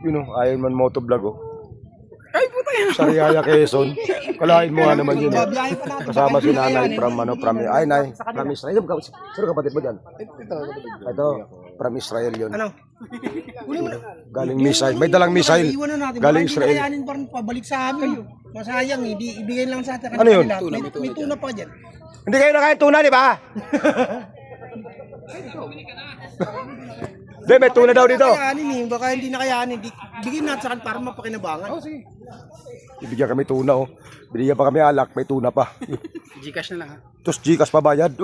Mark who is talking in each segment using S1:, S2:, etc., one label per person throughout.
S1: Yun o, Iron Man Motovlog o.
S2: Ay, puta yan.
S1: Sariaya Quezon. Kalahin mo nga naman yun eh. Kasama si nanay from ay nay, from Israel. Sino kapatid mo dyan? Ito, from Israel yun.
S2: Ano?
S1: Galing missile. May dalang missile. Galing Israel.
S2: Kakayanin pa rin pabalik sa amin. Masayang, ibigay lang sa atin.
S1: Ano yun?
S2: May tuna pa dyan.
S1: Hindi kayo nakain tuna, di ba? Hindi, may tuna daw dito.
S2: Baka hindi nakayanin. Bigyan natin sa akin para mapakinabangan. Oh, sige.
S1: Ibigyan kami tuna oh. Binigyan pa kami alak, may tuna pa.
S2: Gcash na lang ha.
S1: Tapos Gcash pa bayad.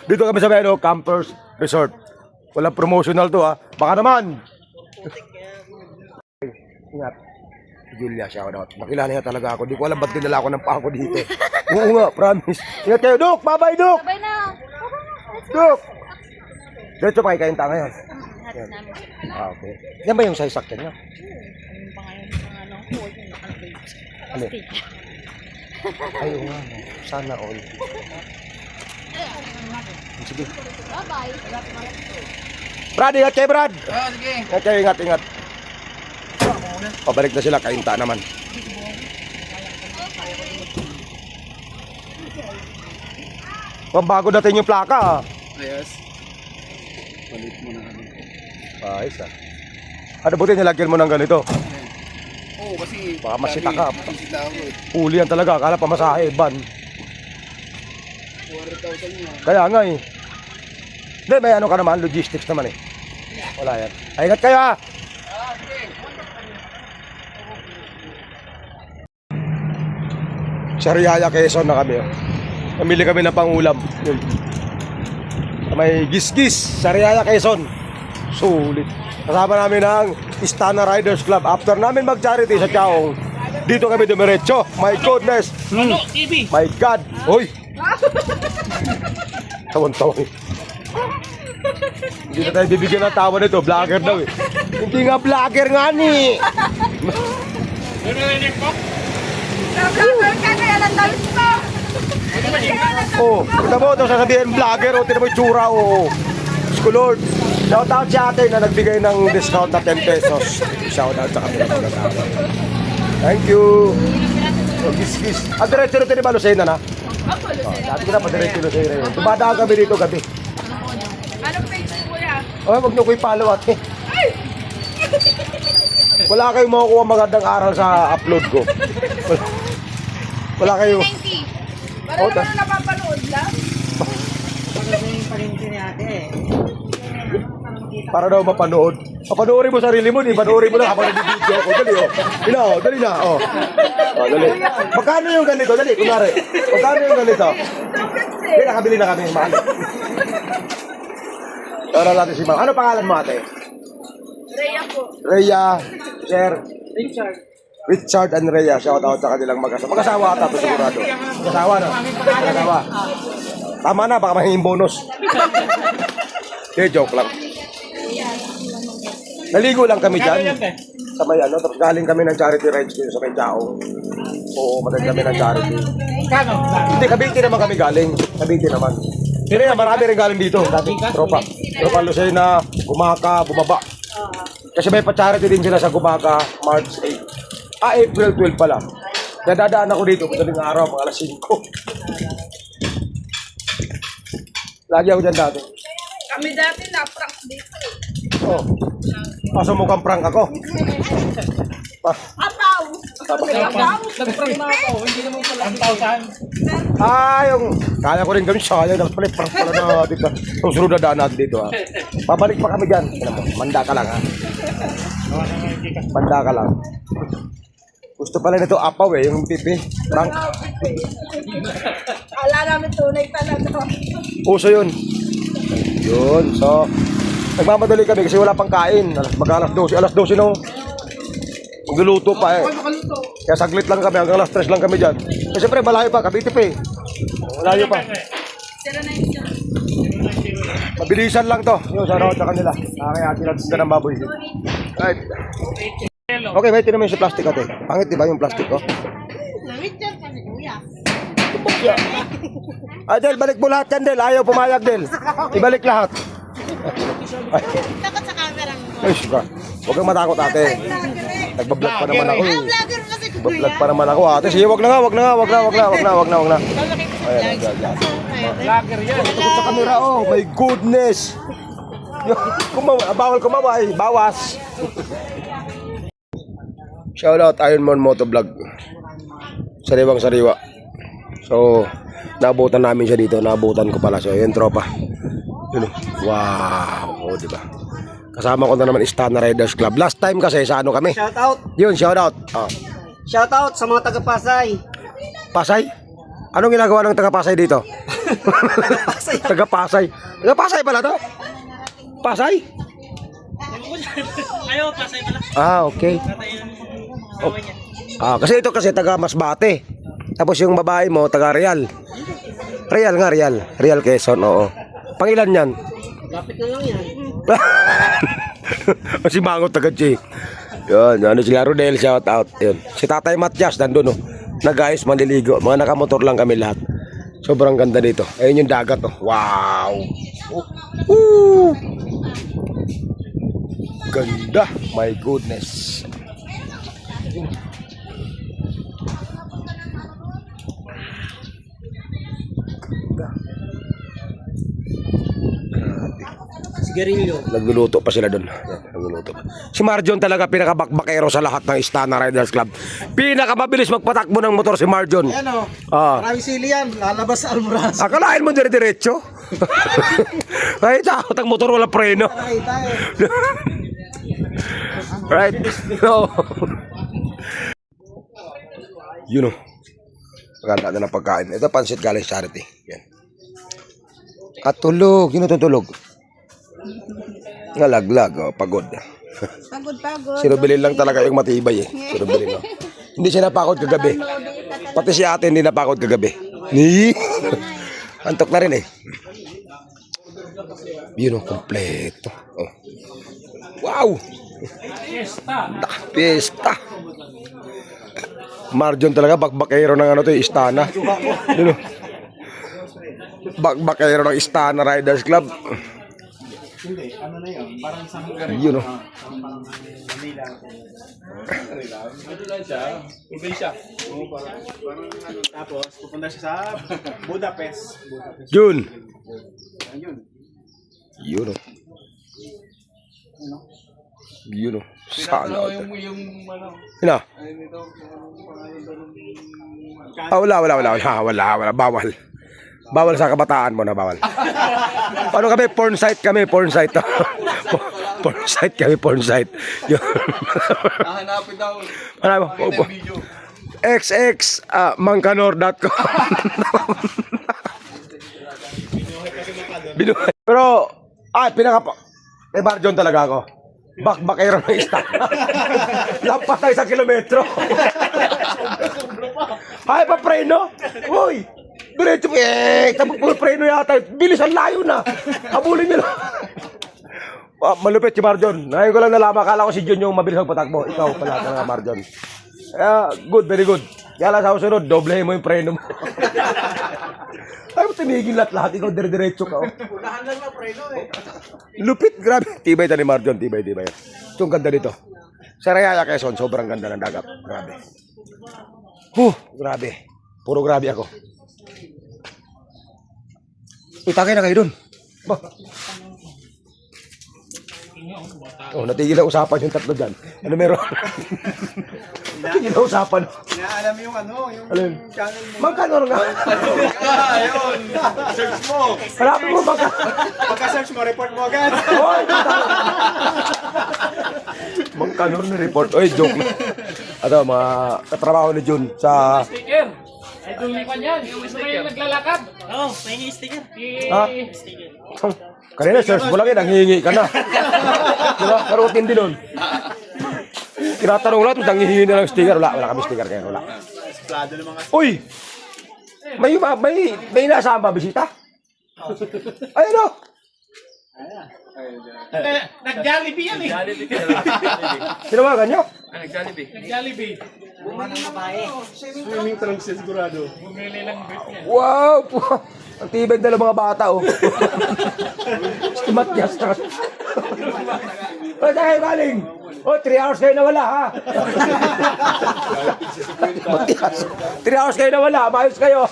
S1: Dito kami sa Beno, Campers Resort. Walang promotional to ha. Baka naman. Ingat. Julia, shout out. Nakilala niya talaga ako. Di ko alam ba't dinala ako ng pako dito. Oo nga, promise. Ingat kayo, Duk! Bye-bye, Duk!
S3: Bye na.
S1: Duk! Diretso pa kayo kainta ngayon. Ah, okay. Yan ba yung size sakyan niya? Ano? Ay, oo nga. No. Sana all. Sige.
S3: Bye-bye.
S1: Brad, ingat kayo, Brad!
S2: Oh, sige.
S1: Ingat kayo, ingat. Pabalik na sila, kainta naman. Pambago natin yung plaka, ah.
S2: Ayos. Palit mo na kami.
S1: Ayos, ah. Ano buti nilagyan mo ng ganito?
S2: Oo, kasi...
S1: Baka masita ka.
S2: Masita ako eh.
S1: Huli yan talaga, akala pamasahe, ban.
S2: 400,000 yun.
S1: Kaya nga eh. Hindi, may ano ka naman, logistics naman eh. Wala yan. Ay, ingat kayo, ah. Sariaya Quezon na kami. Oh. Namili kami ng pangulam. Yun. May gis-gis, Sariaya Quezon. Sulit. Kasama namin ang Istana Riders Club. After namin mag-charity sa Chaong, dito kami dumiretso. My goodness.
S2: TV.
S1: My God. Hoy. Tawon-tawon. Hindi na tayo bibigyan ng tawa nito. Vlogger daw eh. Hindi nga vlogger nga ni.
S3: Vlogger ka na yan ang dami mo.
S1: Oh, kita mo ito sasabihin vlogger o tinan mo yung tsura o. Lord. Shout out sa atin na nagbigay ng discount na 10 pesos. Shout out sa kanila. Thank you. Oh, gis-gis. Ang diretso rin ba Lucena na?
S3: Opo, Lucena.
S1: Dati ko na pa diretso Lucena. Tumadaan kami dito gabi.
S3: Anong page mo kuya?
S1: Oh, wag niyo ko i-follow ate. Wala kayong makukuha magandang aral sa upload ko. Wala kayo.
S3: 90. Para naman napapanood lang.
S1: Para daw mapanood. Papanoorin mo sarili mo, di panoorin mo lang habang nag-video ako. Dali, oh. Dali na, oh. Oh, dali. Magkano yung ganito? Dali, kunwari. Magkano yung ganito? Hindi, nakabili na kami. Mahal. Tara natin si Ma'am. Ano pangalan mo, ate?
S3: Rhea po.
S1: Rhea, Sir. Richard and Rhea. Shout out sa kanilang mag-asawa. Mag-asawa ata, ito sigurado. Mag-asawa, no? Mag-asawa. Tama na, baka mahinging bonus. Okay, joke lang. Naligo lang kami dyan. Sa may ano, tapos galing kami ng charity rides dito sa may Chaong. Oo, matag kami ng charity. Hindi, Cavite naman kami galing. Cavite naman. Pero yan, marami rin galing dito. Dati, tropa. Tropa Lucena, Gumaka, bumaba. Kasi may pa-charity din sila sa Gumaka, March 8. April 12 pala. Kaya dadaan ako dito, madaling araw, mga alas 5. Lagi ako dyan dati.
S3: Kami dati na-prank dito.
S1: Oh. Kaso mukhang prank ako.
S3: Apaw!
S2: Nag-prank na ako. Hindi naman pala. 1,000.
S1: Yung kaya ko rin gawin sayang. Tapos pala prank pala na dito. Susunod na daan natin dito ha. Babalik pa kami dyan. Manda ka lang ha. Manda ka lang. Gusto pala nito apaw eh. Yung pipi. Prank.
S3: Ala namin tunay talaga.
S1: Uso yun. Yun. So, nagmamadali kami kasi wala pang kain. Mag-alas 12. Alas 12 nung magluluto pa eh. Kaya saglit lang kami. Hanggang alas 3 lang kami dyan. Kasi siyempre malayo pa. Cavite pa eh. Malayo pa.
S3: 090.
S1: Mabilisan lang to. Yung sa road sa kanila. Kaya tinatista ng baboy. Right. Okay, may tinamay sa plastic ate. Pangit diba yung plastic ko?
S3: Namit dyan kasi kuya.
S1: Ay, Del, balik mo lahat yan, Del. Ayaw pumayag, Del. Ibalik lahat.
S3: Takot sa camera mo.
S1: Ay, suka. Huwag kang matakot, ate. Nagbablog pa naman ako.
S3: Ang vlogger mo si
S1: Nagbablog
S3: Kuya.
S1: pa naman ako, ate. Sige, wag na nga. Ayan,
S2: Vlogger yan.
S1: takot sa camera, oh. My goodness. Bawal kumaway. Bawas. Shoutout Ironman Motovlog. Sariwang sariwa. So, naabutan namin siya dito. Naabutan ko pala siya. Yan, tropa. Yun, oh. Wow. Oh, diba? Kasama ko na naman Istana Riders Club. Last time kasi sa ano kami.
S4: Shoutout.
S1: Yun, shoutout. Oh.
S4: Shoutout sa mga taga-Pasay.
S1: Pasay? Anong ginagawa ng taga-Pasay dito? Taga-Pasay. Taga-Pasay pala to? Pasay?
S2: Ayaw, pasay pala.
S1: Ah, okay. Oh. Ah, kasi ito kasi taga Masbate. Tapos yung babae mo taga Real. Real nga, Real. Real Quezon, oo. Pangilan yan?
S4: Lapit na lang yan.
S1: Si Mangot taga G. Yun, ano sila Rodel, shout out. Yun. Si Tatay Matias nandun, oh. Nag-ayos, maliligo. Mga nakamotor lang kami lahat. Sobrang ganda dito. Ayun yung dagat, oh. Wow. Woo! Ganda. My goodness. Ganda.
S4: Sigarilyo.
S1: Nagluluto pa sila doon. Nagluluto pa. Si Marjon talaga pinakabakbakero sa lahat ng Istana Riders Club. Pinakamabilis magpatakbo ng motor si Marjon.
S4: Yan o.
S1: Ah.
S4: Maraming sili yan. Lalabas sa Almoraz.
S1: Akalain mo dire-diretso? Ay, takot ang motor wala preno.
S4: Nakita eh.
S1: Right? No. Yun o. Maganda na ng pagkain. Ito pansit galing charity. Yan. At tulog. Yun o tulog. Ngalaglag. Oh, pagod.
S3: Pagod.
S1: Si Rubilin lang talaga yung matibay eh. Si Rubilin, no? Hindi siya napakod kagabi. Pati si ate hindi napakod kagabi. Ni. Antok na rin eh. Yun o, kompleto. Oh. Wow! Pista. Marjon talaga bakbakero ng ano to, Istana. Yun o. Bakbakero ng Istana Riders Club. Yun o.
S2: Probinsya.
S5: Tapos pupunta siya sa Budapest.
S1: Yun. Yun o. Yun o. Saan o?
S5: Yung ano,
S1: Yun o.
S5: nito, pangalan daw ng
S1: Ah, wala. Bawal. Bawal sa kabataan mo na bawal. Ano kami? Porn site kami. Porn site. Porn site. Yun.
S5: hahanapin daw.
S1: Ano mo?
S5: Pakita yung video.
S1: XX mangkanor.com. Binuhay. Pero, eh, Marjon talaga ako. Bakbakero ng ista. Lampas tayo sa kilometro. Ay, pa preno. Uy! Diretso, tapos puro preno yata. Bilis, ang layo na. Habulin nila. Malupit si Marjon. Ngayon ko lang nalaman. Akala ko si Jun yung mabilis magpatakbo. Ikaw pala talaga, Marjon. Good, very good. Kaya lang sa susunod, doblehin mo yung preno mo. Ay mo tumigil lahat. Ikaw dire-diretso ka. Oh.
S4: Unahan lang na preno eh.
S1: Lupit, grabe. Tibay ta ni Marjon, tibay. Ito ang ganda dito. Sa Rayaya, Quezon, sobrang ganda ng dagat. Grabe. Grabe. Puro grabe ako. Utangay na kayo dun. Oh, natigil ang usapan yung tatlo dyan. Ano meron? Natigil ang usapan.
S5: Inaalam yung ano, yung
S1: Alin?
S5: channel mo.
S1: Magkanor nga.
S5: Ayun. Search mo.
S1: Hanapin mo magka.
S5: Pagka-search mo, report mo agad.
S1: Hoy! Magkanor na report. Oy, joke na. Ano, mga katrabaho ni Jun sa...
S2: Sticker. Idol ni Kanyan. Gusto kayo naglalakad. Oo, may sticker.
S1: Ha? Kanina search mo lang yun, nanghihingi ka na. Diba? Karutin din nun. Tinatanong lang, nanghihingi na ng sticker. Wala kami sticker kaya, wala.
S5: Plado ng mga
S1: Uy! May nasama ba bisita? Ayun o!
S2: Nag-Jollibee yan eh.
S1: Sinawagan nyo?
S2: Nag-Jollibee.
S5: swimming trunks sigurado.
S2: Bumili lang brief niya.
S1: Wow! Ang tibig na lang mga bata, oh. Si Matias. O, saan kayo galing? O, 3 hours kayo nawala, ha? 3 hours kayo nawala, maayos kayo.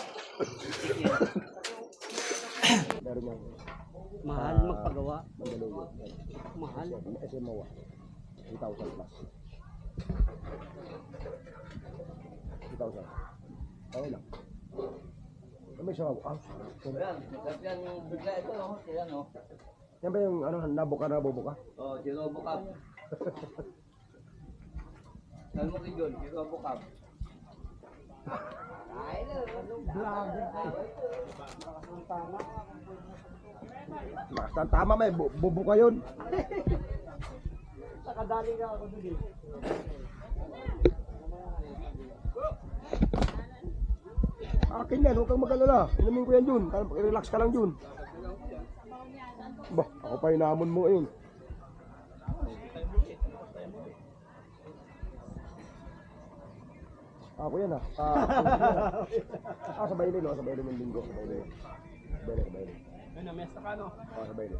S4: Mahal magpagawa. Mahal.
S1: SMOA, 3,000 plus. 2,000. Tayo lang. May siya, yan ba yung ano, nabuka na bubuka?
S2: Oh, sinubukap. Saan mo yun? Sinubukap.
S1: Basta tama may bubuka yun.
S4: Nakadali ka ako doon eh.
S1: Akin yan, huwag kang mag-alala. Inumin ko yan Jun. Relax ka lang Jun. Bah, ako pa hinamon mo yun. Ako yan sa Bailey no, sa Bailey ng linggo. Sa Bailey.
S2: Ano, mesta ka no?
S1: Sa Bailey.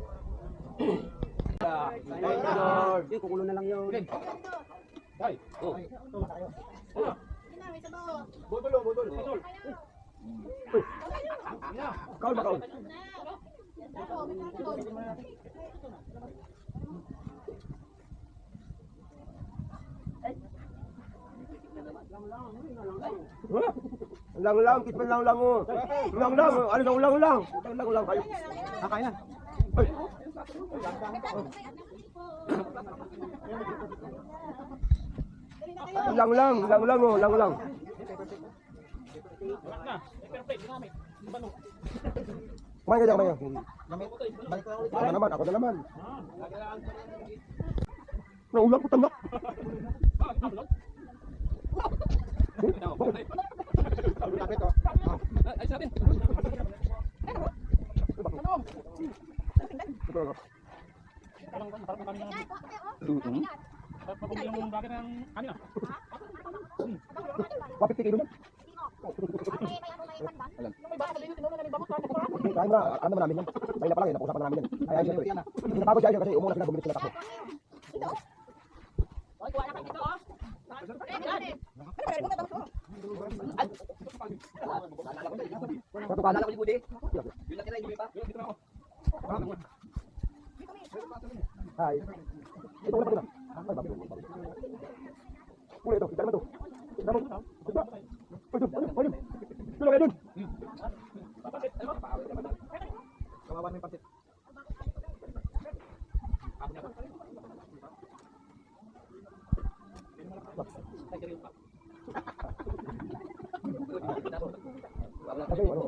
S4: Ay, kukulo na lang yun.
S2: Ay, oh. Budol.
S1: Kaul ba kaul? Lang, kitman lang oh. Lang, ano lang. Lang kayo.
S4: Kakain na.
S1: Ay. Lang. Kumain ka dyan, kumain ka. Ako na naman. Naulang ko tanda.
S2: Ay, sabi.
S1: Wapit kayo naman. Kaya na, alam naman namin yan. Kaya na pala yan, nakusapan namin yan. Ay, napagod siya kasi umuna sila, bumili sila takbo.
S2: Paalala ko si Budi. Yun lang hindi pa.
S1: Hai. Ito ulit na. Ulit ito, kita naman ito. Kita naman. Pwede. Tulo kayo dun.
S2: Kawawan mo yung pansit.
S1: Kasi ano,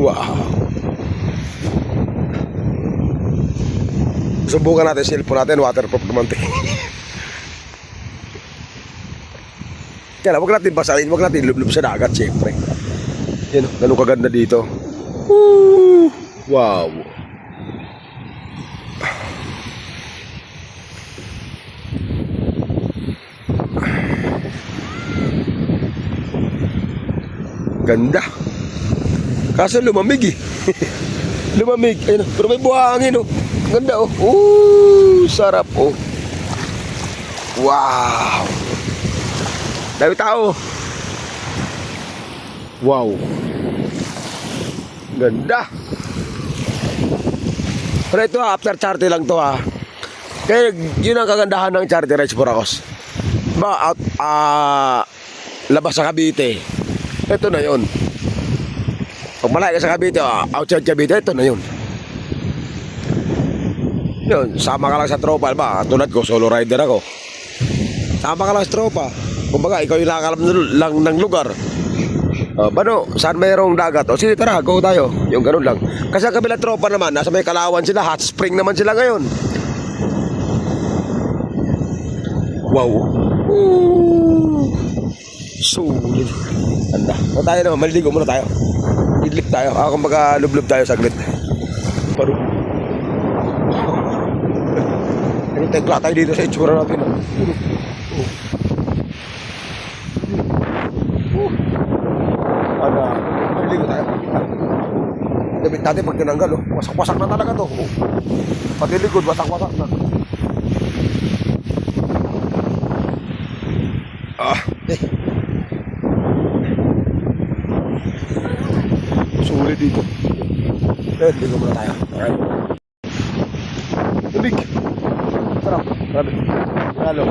S1: wow. Subukan natin cellphone natin, waterproof naman ito. Kaya huwag natin basahin, huwag natin lublub sa dagat siyempre. Yan, ganun kaganda dito. Woo! Wow. Ganda. Kaso lumamig eh. Lumamig. Ayun, pero may buhangin oh. Ganda oh. Sarap oh. Wow. Dami tao. Wow. Ganda. Pero ito after charter lang to ha. Kaya yun ang kagandahan ng charter rides Boracos. Ba labas sa Cavite. Ito na yun. Pag malayo ka sa Cavite, outside Cavite, ito na yun. Yun, sama ka lang sa tropa, ba? Tulad ko, solo rider ako. Sama ka lang sa tropa. Kumbaga, ikaw yung nakakalam lang ng lugar. Bano, saan mayroong dagat? O sige, tara, go tayo. Yung ganun lang. Kasi ang kabilang tropa naman, nasa may Kalawan sila, hot spring naman sila ngayon. Wow. Sulit. Anda. O tayo naman, maliligo muna tayo. Idlip tayo. Kumbaga, lublob tayo saglit. Paro. Tekla tayo dito sa itsura natin. Maliligo tayo. Damit natin pag tinanggal, wasak-wasak na talaga to. Pati likod, wasak-wasak na. Sulit dito. Ligo muna tayo. Alright. Tubig. Sarap. Grabe. Halo.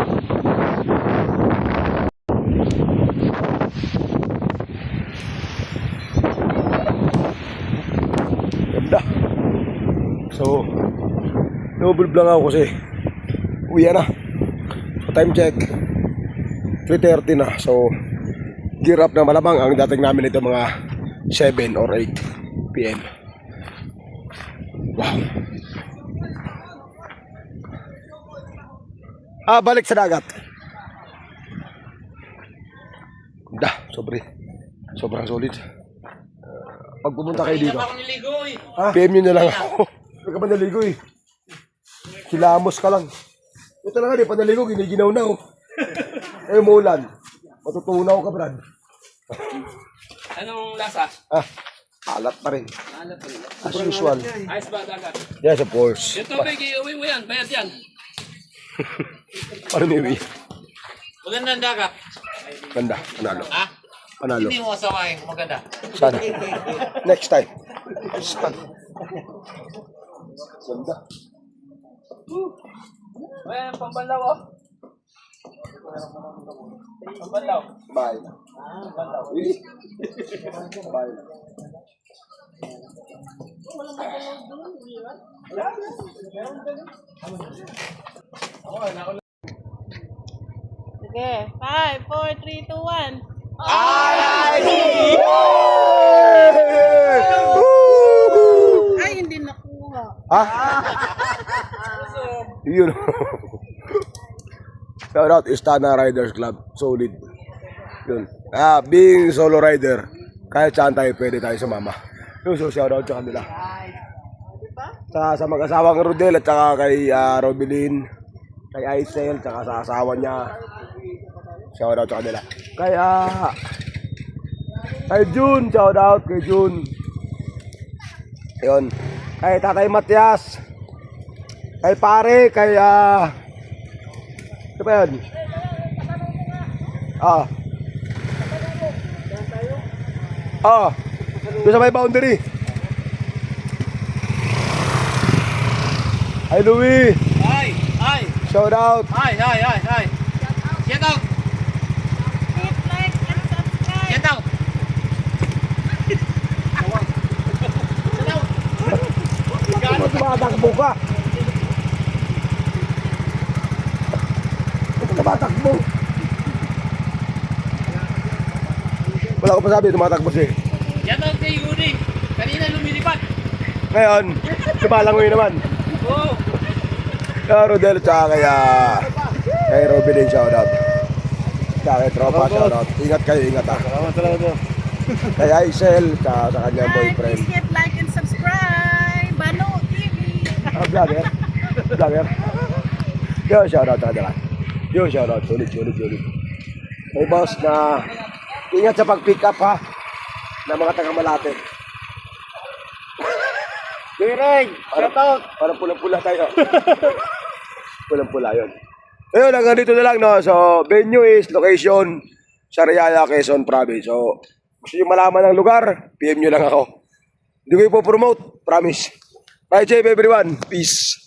S1: Ganda. So, double lang ako kasi uwi na. So, time check. 3:30 na. So, gear up na malamang ang dating namin ito mga 7 or 8 PM. Wow. Balik sa dagat. Sobrang solid. Pag pumunta kayo dito, PM nyo na lang ako. Huwag ka pa naligo eh. Kilamos ka lang. Ito lang nga, di pa naligo, giniginaw na oh. Eh, umulan. Matutunaw ka, Brad.
S2: Anong lasa?
S1: Alat pa rin. As usual.
S2: Ayos ba dagat?
S1: Yes, of course.
S2: Yung tubig, iuwi mo yan. Bayad yan.
S1: Paano niwi?
S2: Maganda ang dagat.
S1: Ganda, panalo. Panalo.
S2: Hindi mo asawain. Maganda.
S1: Sana. Next time. Ganda.
S2: Ayan, pambalaw oh. Pambalaw.
S1: Bye. Really? Bye.
S3: Sige. 5, 4, 3, 2, 1. Ay, hindi nakuha.
S1: Yun. Shout out Istana Riders Club. Solid. Yun. Being solo rider, kahit saan tayo pwede tayo sumama. Yun, so shout out sa kanila. Sa mag-asawang Rodel at saka kay Robilin, kay Aisel, saka sa asawa niya. Shout out sa kanila. Kay June, shout out kay June. Yun. Kay Tatay Matias. Kay pare, kay ano ba yun? Doon sa may boundary. Hi Louie.
S2: Ay.
S1: Shout out.
S2: Ay. Shout out.
S3: Hit like and subscribe.
S2: Shout out.
S1: Ba't tumatakbo ka? Ba't tumatakbo? Wala ko pa sabi, tumatakbo siya.
S2: Shout out kay Yuri. Kanina lumilipad.
S1: Ngayon, sumalangoy naman.
S2: Oo.
S1: Kay Rodel, tsaka kay Robin, shout out. Tsaka kay Tropa, shout out. Ingat kayo, ingat ha. Salamat. Kay Aisel, tsaka sa kanyang boyfriend.
S3: Please hit like and subscribe. Bano TV.
S1: Vlogger. Yo, shout out sa kanila. Yo, shout out. Sulit. May boss na ingat sa pag-pick up ha. Na mga taga-Malate.
S4: Direng, shout out.
S1: Parang pulang-pula tayo. Pulang-pula yun. Ayun, hanggang dito na lang, no? So, venue is location sa Riyaya, Quezon Province. So, gusto nyo malaman ng lugar, PM nyo lang ako. Hindi ko ipopromote, promise. Bye, Jeff, everyone. Peace.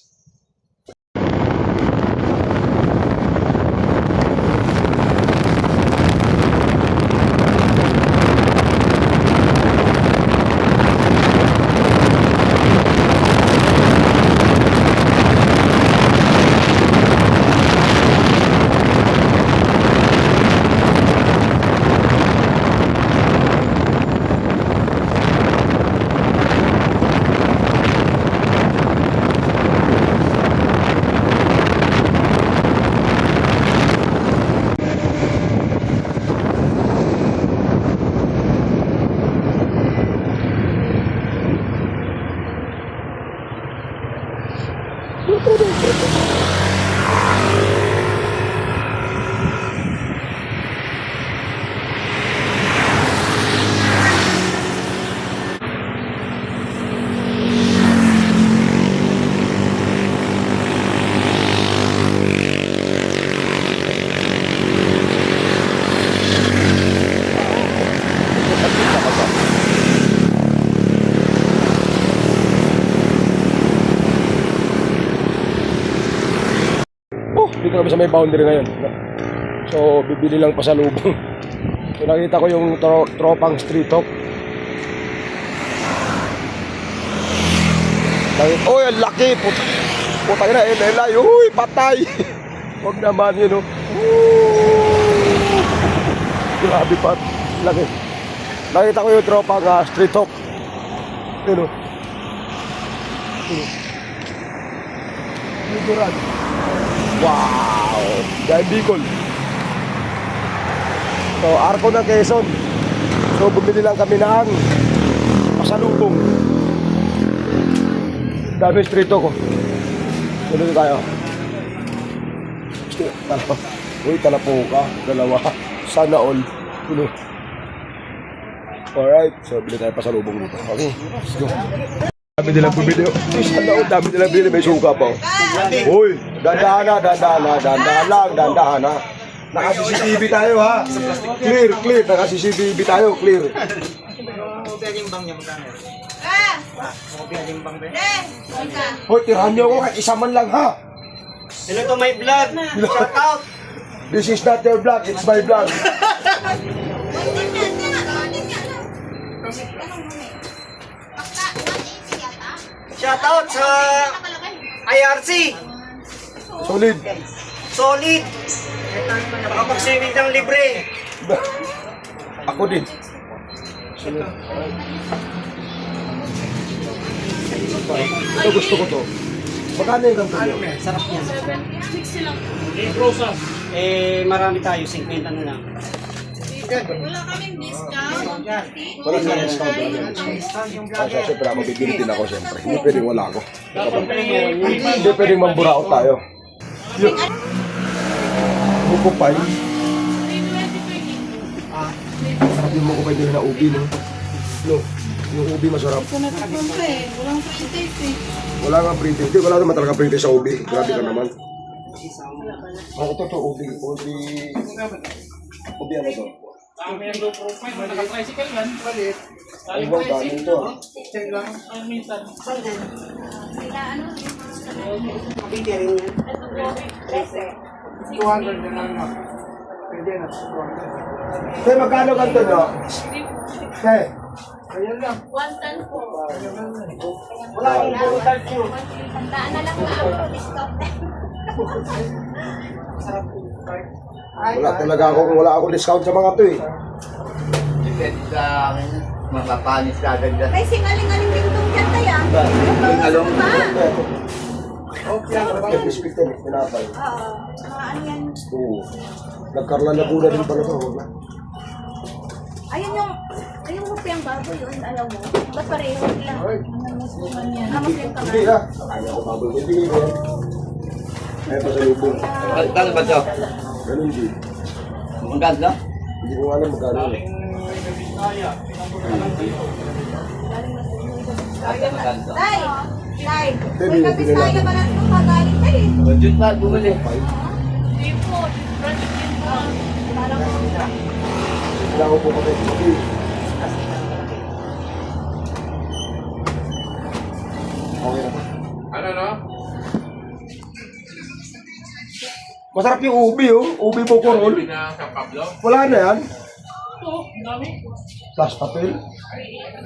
S1: Nandito kami sa may boundary ngayon. So, bibili lang pasalubong. So, nakita ko yung tropang street talk. Oy, ang laki! Putang na, LLI! Uy, patay! Huwag naman yun, oh. Grabe pa. Laki. Nakita ko yung tropang street talk. Yun, oh. Liguran. Wow! Dahil Bicol. So, Arco ng Quezon. So, bumili lang kami ng pasalubong. Dami street talk, oh. Tuloy tayo. Uy, talapo ka. Dalawa. Sana all. Tuloy. Alright. So, bili tayo pasalubong dito. Okay. Let's go. Dami nilang bumili. Uy, sana all. Dami nilang bumili. May suka pa, oh. Uy, dandahan na. Dandahan lang. Dandahan na. Naka-CCTV tayo, ha. Clear. Naka-CCTV tayo. Clear. Hoy, tirahan niyo ako kahit isa man lang, ha.
S4: Hello to my vlog. Shout out.
S1: This is not your vlog, it's my vlog.
S4: Shout out sa IRC.
S1: Solid.
S4: Solid. Nakapag-swimming ng libre.
S1: Ako din. Ito gusto ko to. Magkano yung ganito nyo?
S4: Sarap yan.
S2: 60 lang. Rosas.
S4: Marami tayo. 50 na lang.
S3: Wala kaming discount.
S1: Wala sa discount. Siyempre ako, bibili din ako siyempre. Hindi pwedeng wala ako. Hindi pwedeng mamburaot tayo. Mukupay. Sarap yung mukupay din na ubi, no? No, yung ubi masarap.
S3: Walang pre-taste eh.
S1: Wala nga printing. Hindi, wala naman talaga printing sa ubi. Grabe ka naman. Ito to, ubi. Ubi ano to?
S2: Kami ang low profile. Naka-tricycle yan. Palit.
S1: Ay, bang dami ito, ah.
S2: Ang minsan.
S1: Tay, magkano ganito nyo? Tay,
S3: 110 po.
S1: wala akong burutan nyo.
S3: Tandaan na lang na ako. Discount.
S1: Wala talaga ako kung wala akong discount sa mga to eh.
S5: Depende sa akin. Mapapanis ka agad dyan.
S3: May singaling-aling dingdong dyan tayo.
S5: Singalong?
S1: Okay, biscuit yan, pinapay.
S3: Oo. Mga ano yan.
S1: Oo. Nagkarla na pula din pala to. Huwag na.
S3: Ayun mo pa yung baboy yun, alam mo. Ba't pareho lang? Muslim yan. Muslim ka
S1: Hindi
S3: nga.
S1: ah. Kaya ko baboy. Hindi ko yan. Ay, pasalubong.
S5: Magkano ba ito?
S1: Ganun din.
S5: Magkano?
S1: Hindi ko alam magkano eh.
S3: Tay! Tay!
S1: Tay,
S3: May
S1: binili
S3: kabis tayo
S1: natin.
S3: ba natin kung magaling tayo eh?
S5: Budget pa, bumili.
S3: Hindi po. Project din po. Parang
S1: Wala ko po kami. Okay. Okay na.
S2: Ano no?
S1: Masarap yung ubi oh. Ubi po kurol.
S2: Na sa Pablo.
S1: Wala na yan.
S2: Ito, ang dami.
S1: Plus papel.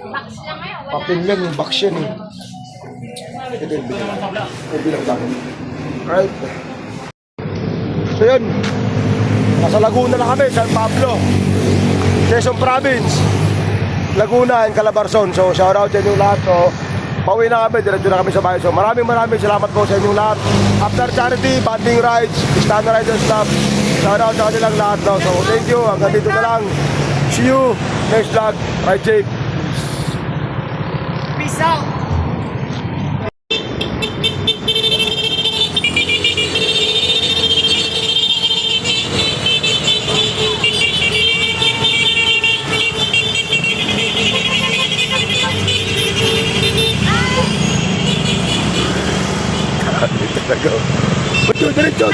S3: box lang ngayon. Wala.
S1: Papel yan yung box yan eh. Ito yung bilang lang. Right. So yun. Nasa Laguna na kami, San Pablo. Quezon Province. Laguna and Calabarzon. So shout out sa inyong lahat. So pauwi na kami, diretso na kami sa bahay. So maraming salamat po sa inyong lahat. After charity, banding rides, Istana Riders Club. Shout out sa kanilang lahat. No? So thank you, hanggang dito na lang. See you next vlog. Ride safe.
S4: Peace out.
S1: Talaga. Diretso.